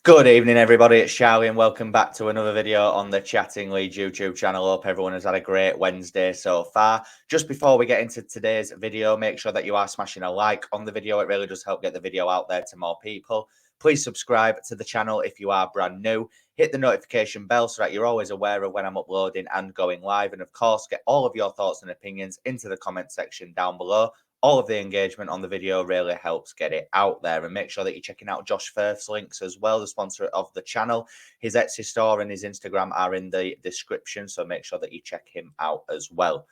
Good evening, everybody. It's Charlie, and welcome back to another video on the Chatting Leeds YouTube channel. Hope everyone has had a great Wednesday so far. Just before we get into today's video, make sure that you are smashing a like on the video. It really does help get the video out there to more people. Please subscribe to the channel if you are brand new. Hit the notification bell so that you're always aware of when I'm uploading and going live. And of course, get all of your thoughts and opinions into the comment section down below. All of the engagement on the video really helps get it out there. And make sure that you're checking out Josh Firth's links as well, the sponsor of the channel. His Etsy store and his Instagram are in the description, so make sure that you check him out as well.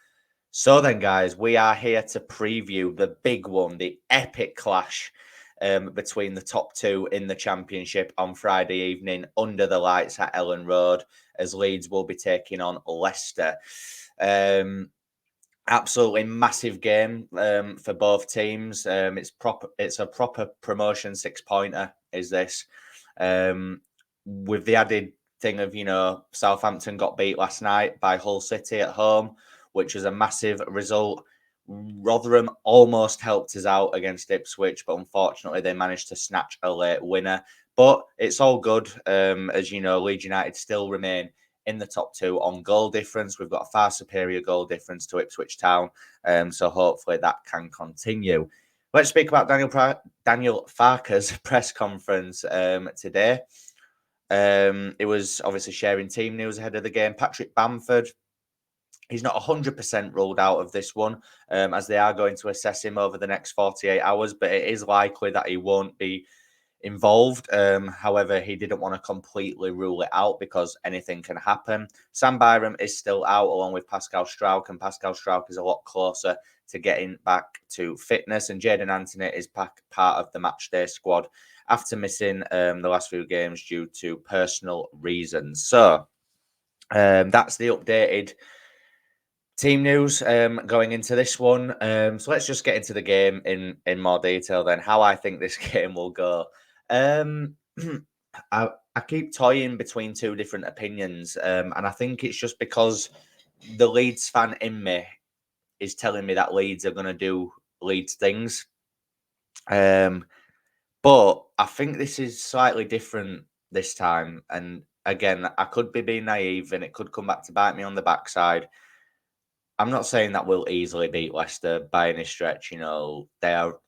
So then, guys, we are here to preview the big one, the epic clash between the top two in the Championship on Friday evening under the lights at Elland Road, as Leeds will be taking on Leicester. Absolutely massive game for both teams. It's a proper promotion 6-pointer. Is this with the added thing of Southampton got beat last night by Hull City at home, which was a massive result. Rotherham almost helped us out against Ipswich, but unfortunately they managed to snatch a late winner. But it's all good, as you know, Leeds United still remain in the top two on goal difference. We've got a far superior goal difference to Ipswich Town, so hopefully that can continue. Let's speak about Daniel Farke's press conference today. It was obviously sharing team news ahead of the game. Patrick Bamford, he's not 100% ruled out of this one, as they are going to assess him over the next 48 hours, but it is likely that he won't be involved. However, he didn't want to completely rule it out because anything can happen. Sam Byram is still out along with Pascal Struijk, and Pascal Struijk is a lot closer to getting back to fitness. And Jadon Anthony is part of the matchday squad after missing the last few games due to personal reasons. So that's the updated team news going into this one. So let's just get into the game in more detail then, how I think this game will go. I keep toying between two different opinions, and I think it's just because the Leeds fan in me is telling me that Leeds are going to do Leeds things. But I think this is slightly different this time. And again, I could be being naive and it could come back to bite me on the backside. I'm not saying that we'll easily beat Leicester by any stretch. They are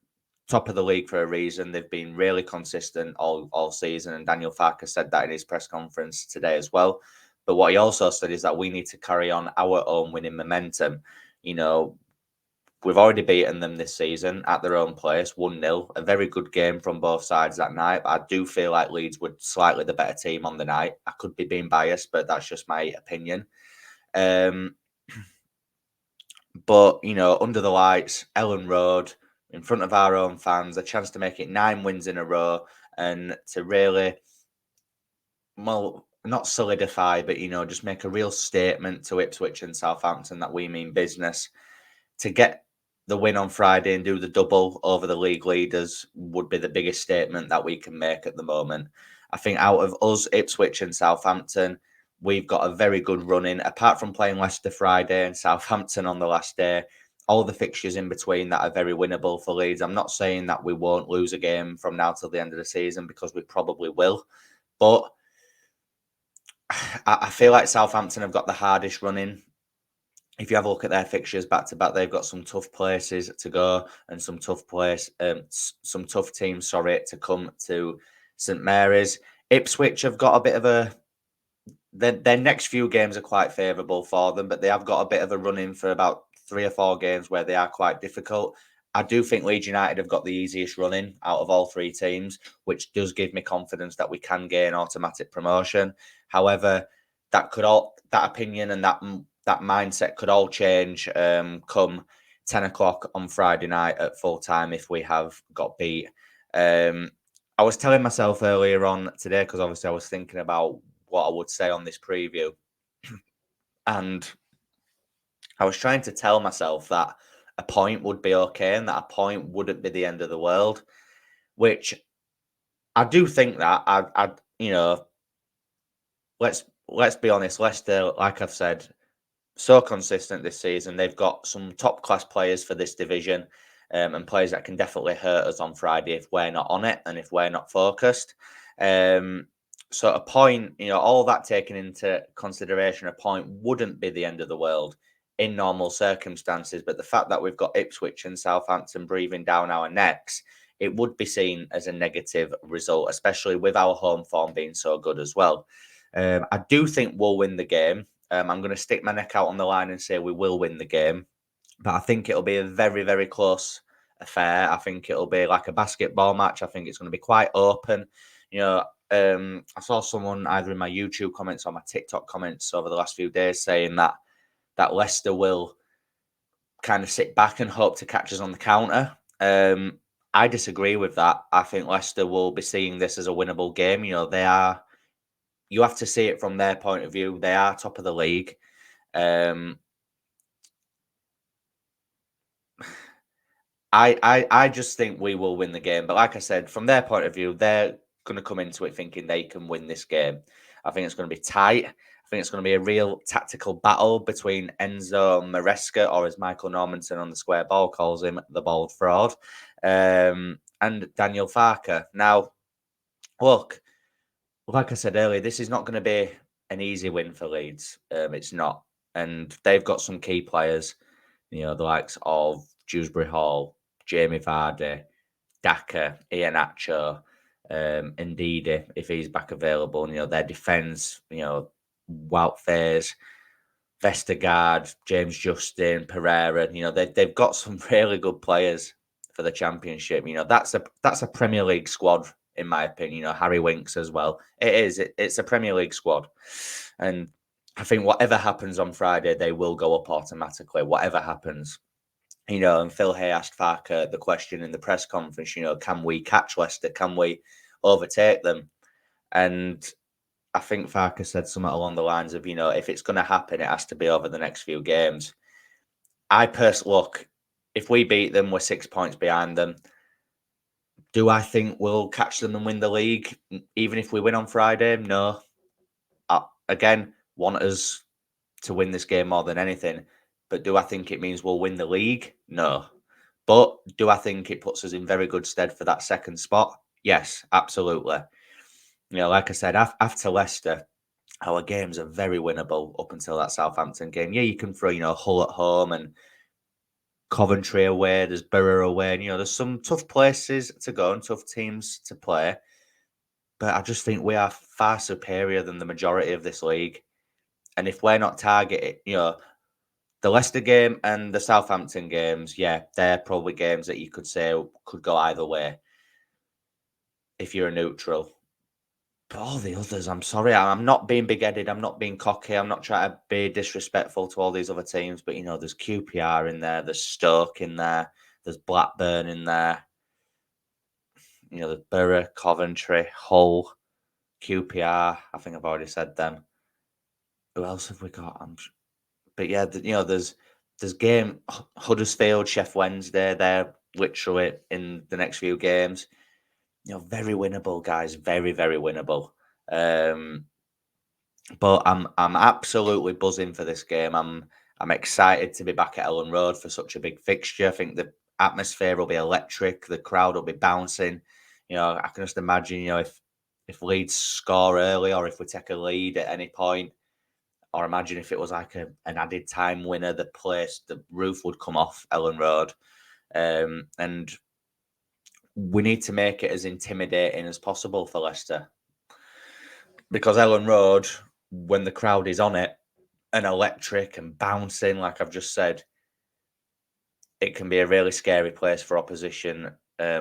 top of the league for a reason. They've been really consistent all season, and Daniel Farke said that in his press conference today as well. But what he also said is that we need to carry on our own winning momentum. We've already beaten them this season at their own place, 1-0. A very good game from both sides that night. But I do feel like Leeds were slightly the better team on the night. I could be being biased, but that's just my opinion. But, under the lights, Elland Road, in front of our own fans, a chance to make it 9 wins in a row and to really, well, not solidify, but, just make a real statement to Ipswich and Southampton that we mean business. To get the win on Friday and do the double over the league leaders would be the biggest statement that we can make at the moment. I think out of us, Ipswich and Southampton, we've got a very good run in. Apart from playing Leicester Friday and Southampton on the last day, all the fixtures in between that are very winnable for Leeds. I'm not saying that we won't lose a game from now till the end of the season, because we probably will. But I feel like Southampton have got the hardest run in. If you have a look at their fixtures back to back, they've got some tough places to go and some tough teams, to come to St Mary's. Ipswich have got a bit of their next few games are quite favourable for them, but they have got a bit of a run in for about 3 or 4 games where they are quite difficult. I do think Leeds United have got the easiest run in out of all 3 teams, which does give me confidence that we can gain automatic promotion. However, that opinion and that mindset could all change come 10 o'clock on Friday night at full time if we have got beat. I was telling myself earlier on today, because obviously I was thinking about what I would say on this preview, and I was trying to tell myself that a point would be okay and that a point wouldn't be the end of the world, which I do think that let's be honest, Leicester, like I've said, so consistent this season. They've got some top class players for this division, and players that can definitely hurt us on Friday if we're not on it and if we're not focused. So a point, all that taken into consideration, a point wouldn't be the end of the world in normal circumstances. But the fact that we've got Ipswich and Southampton breathing down our necks, it would be seen as a negative result, especially with our home form being so good as well. I do think we'll win the game. I'm going to stick my neck out on the line and say we will win the game, but I think it'll be a very, very close affair. I think it'll be like a basketball match. I think it's going to be quite open. I saw someone either in my YouTube comments or my TikTok comments over the last few days saying that Leicester will kind of sit back and hope to catch us on the counter. I disagree with that. I think Leicester will be seeing this as a winnable game. They are. You have to see it from their point of view. They are top of the league. I just think we will win the game. But like I said, from their point of view, they're going to come into it thinking they can win this game. I think it's going to be tight. I think it's going to be a real tactical battle between Enzo Maresca, or as Michael Normanton on the Square Ball calls him, the bald fraud, and Daniel Farke. Now, look, like I said earlier, this is not going to be an easy win for Leeds. It's not. And they've got some key players, the likes of Dewsbury Hall, Jamie Vardy, Daka, Iheanacho, Ndidi, if he's back available. Their defence, Wout Faes, Vestergaard, James Justin, Pereira. They've got some really good players for the Championship. That's a Premier League squad, in my opinion. Harry Winks as well. It is. It's a Premier League squad, and I think whatever happens on Friday, they will go up automatically. Whatever happens. And Phil Hay asked Farke the question in the press conference, can we catch Leicester? Can we overtake them? And I think Farke said something along the lines of, if it's going to happen, it has to be over the next few games. I personally look, if we beat them, we're 6 points behind them. Do I think we'll catch them and win the league, even if we win on Friday? No. Again, want us to win this game more than anything. But do I think it means we'll win the league? No. But do I think it puts us in very good stead for that second spot? Yes, absolutely. Like I said, after Leicester, our games are very winnable up until that Southampton game. Yeah, you can throw, Hull at home and Coventry away. There's Borough away. And, there's some tough places to go and tough teams to play. But I just think we are far superior than the majority of this league. And if we're not targeted, the Leicester game and the Southampton games, yeah, they're probably games that you could say could go either way if you're a neutral. But all the others, I'm sorry, I'm not being big-headed, I'm not being cocky, I'm not trying to be disrespectful to all these other teams, but, there's QPR in there, there's Stoke in there, there's Blackburn in there, there's Borough, Coventry, Hull, QPR, I think I've already said them. Who else have we got? But yeah, there's game Huddersfield, Sheff Wednesday. They're literally in the next few games. Very winnable, guys. Very, very winnable. But I'm absolutely buzzing for this game. I'm excited to be back at Elland Road for such a big fixture. I think the atmosphere will be electric. The crowd will be bouncing. I can just imagine. If Leeds score early or if we take a lead at any point. Or imagine if it was like an added time winner, the roof would come off Elland Road. And we need to make it as intimidating as possible for Leicester. Because Elland Road, when the crowd is on it and electric and bouncing, like I've just said, it can be a really scary place for opposition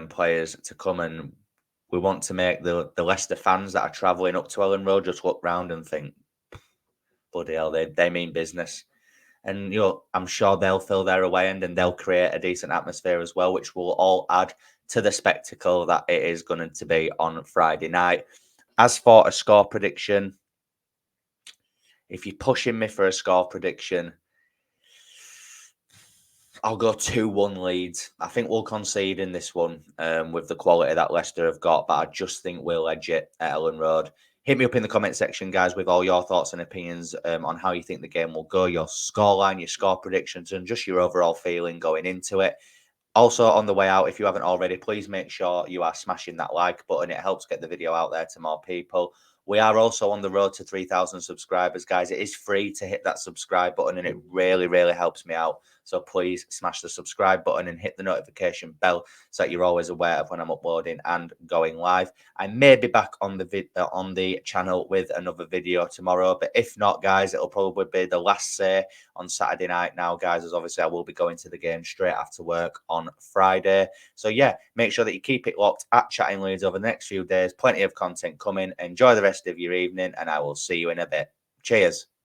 players to come. And we want to make the Leicester fans that are travelling up to Elland Road just look round and think, bloody hell, they mean business. And, I'm sure they'll fill their away end and they'll create a decent atmosphere as well, which will all add to the spectacle that it is going to be on Friday night. As for a score prediction, if you're pushing me for a score prediction, I'll go 2-1 Leeds. I think we'll concede in this one with the quality that Leicester have got, but I just think we'll edge it at Elland Road. Hit me up in the comment section, guys, with all your thoughts and opinions on how you think the game will go, your scoreline, your score predictions, and just your overall feeling going into it. Also, on the way out, if you haven't already, please make sure you are smashing that like button. It helps get the video out there to more people. We are also on the road to 3,000 subscribers, guys. It is free to hit that subscribe button, and it really, really helps me out. So please smash the subscribe button and hit the notification bell so that you're always aware of when I'm uploading and going live. I may be back on the channel with another video tomorrow, but if not, guys, it'll probably be the last say on Saturday night now, guys, as obviously I will be going to the game straight after work on Friday. So yeah, make sure that you keep it locked at Chatting Leeds over the next few days. Plenty of content coming. Enjoy the rest of your evening, and I will see you in a bit. Cheers.